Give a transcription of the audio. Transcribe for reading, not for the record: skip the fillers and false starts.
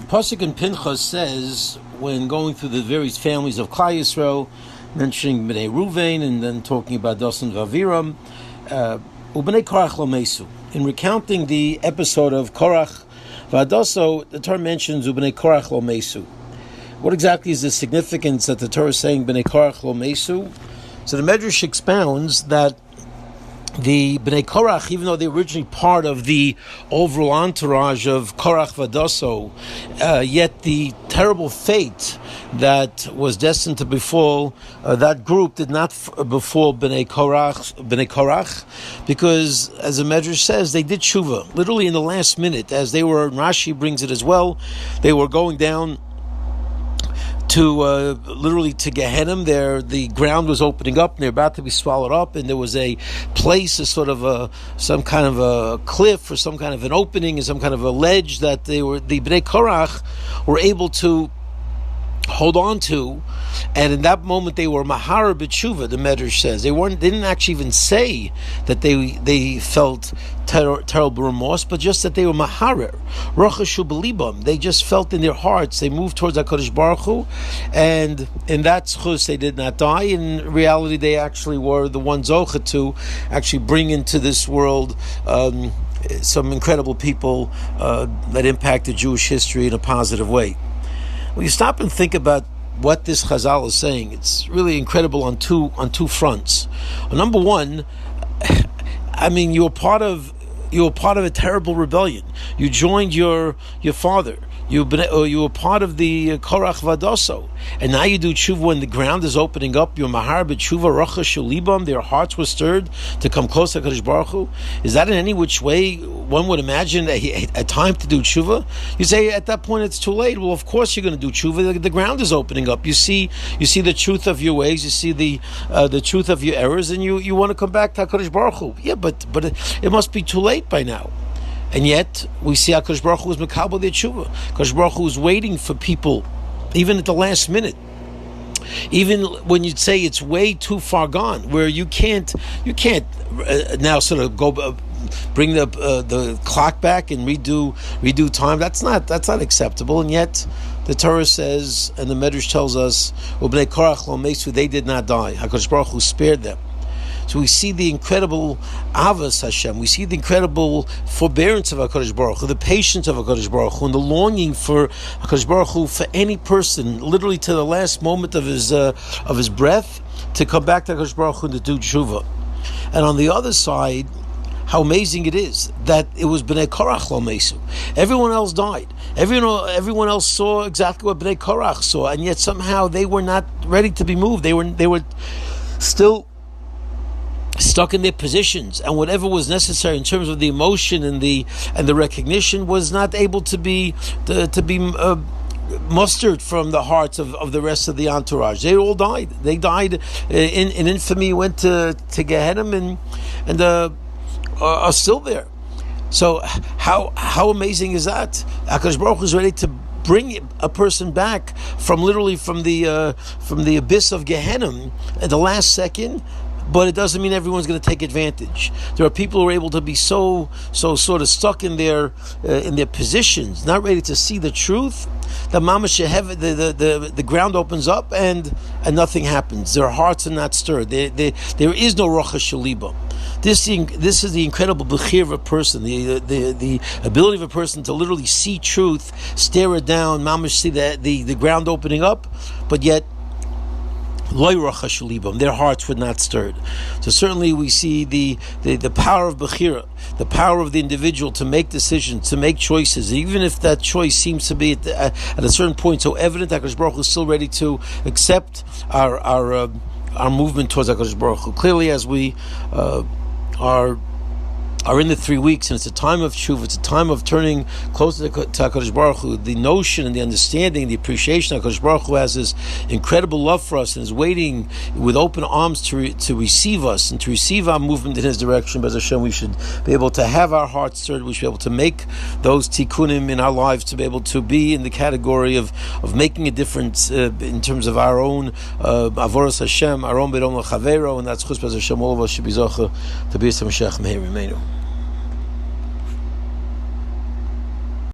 Parsha Pinchas says, when going through the various families of Klal Yisrael, mentioning Bnei Ruvain and then talking about Dasan Vaviram, Ubnei Korach lo mesu. In recounting the episode of Korach Vadaso, the Torah mentions Ubnei Korach lo mesu. What exactly is the significance that the Torah is saying Bnei Korach lo mesu? So the Medrash expounds that the Bnei Korach, even though they were originally part of the overall entourage of Korach Vadaso, yet the terrible fate that was destined to befall that group did not befall Bnei Korach, because, as the Medrash says, they did tshuva, literally in the last minute, as they were, Rashi brings it as well, they were going down to literally to Gehenna. The ground was opening up and they're about to be swallowed up, and there was a place, a sort of some kind of a cliff or some kind of an opening and some kind of a ledge that the Bnei Korach were able to hold on to, and in that moment they were mahara b'tshuva. The Medrash says they didn't actually even say that they felt terrible remorse, but just that they were maharer rochashu b'libam. They just felt in their hearts. They moved towards HaKadosh Baruch Hu, and in that schus they did not die. In reality, they actually were the ones zocha to actually bring into this world some incredible people that impacted Jewish history in a positive way. When you stop and think about what this Chazal is saying, it's really incredible on two fronts. Number one, I mean, you were part of a terrible rebellion. You joined your father. You were part of the Korach Vadaso, and now you do tshuva when the ground is opening up. Your mahar b'tshuva rocha shulibam. Their hearts were stirred to come close to HaKadosh Baruch Hu. Is that in any which way one would imagine a time to do tshuva? You say at that point it's too late. Well, of course you're going to do tshuva. The ground is opening up. You see the truth of your ways. You see the truth of your errors, and you want to come back to HaKadosh Baruch Hu. Yeah, but it must be too late by now. And yet, we see HaKadosh Baruch Hu was mekabel their tshuva. HaKadosh Baruch Hu was waiting for people, even at the last minute. Even when you'd say it's way too far gone, where you can't now sort of go bring the clock back and redo time. That's not acceptable. And yet, the Torah says, and the Medrash tells us, Ubnei Korach lo mesu, they did not die. HaKadosh Baruch Hu spared them. So we see the incredible avos Hashem. We see the incredible forbearance of HaKadosh Baruch Hu, the patience of HaKadosh Baruch Hu, and the longing for HaKadosh Baruch Hu for any person, literally to the last moment of his breath, to come back to HaKadosh Baruch Hu and to do tshuva. And on the other side, how amazing it is that it was Bnei Korach lo mesu. Everyone else died. Everyone else saw exactly what Bnei Korach saw, and yet somehow they were not ready to be moved. They were still stuck in their positions, and whatever was necessary in terms of the emotion and the recognition was not able to be mustered from the hearts of the rest of the entourage. They all died. They died in infamy. Went to Gehenna and are still there. So how amazing is that? HaKadosh Baruch Hu is ready to bring a person back from the abyss of Gehenna at the last second. But it doesn't mean everyone's going to take advantage. There are people who are able to be so sort of stuck in their positions, not ready to see the truth. The the ground opens up and nothing happens. Their hearts are not stirred. There is no rocha shaliba. This is the incredible bechir of a person, the ability of a person to literally see truth, stare it down, mamash see the ground opening up, but yet their hearts were not stirred. So certainly we see the power of Bechira, the power of the individual to make decisions, to make choices, even if that choice seems to be at a certain point so evident. HaKadosh Baruch Hu is still ready to accept our movement towards HaKadosh Baruch Hu. Clearly, as we are in the 3 weeks, and it's a time of tshuva, it's a time of turning closer to HaKadosh Baruch Hu. The notion and the understanding, the appreciation of HaKadosh Baruch Hu has this incredible love for us and is waiting with open arms to receive us and to receive our movement in His direction. But Hashem, we should be able to have our hearts stirred. We should be able to make those tikkunim in our lives, to be able to be in the category of making a difference in terms of our own avoras Hashem, our own bedom l'chavero, and that's chus Hashem. All of us should be zocha to be Mashiach Meir Imenu.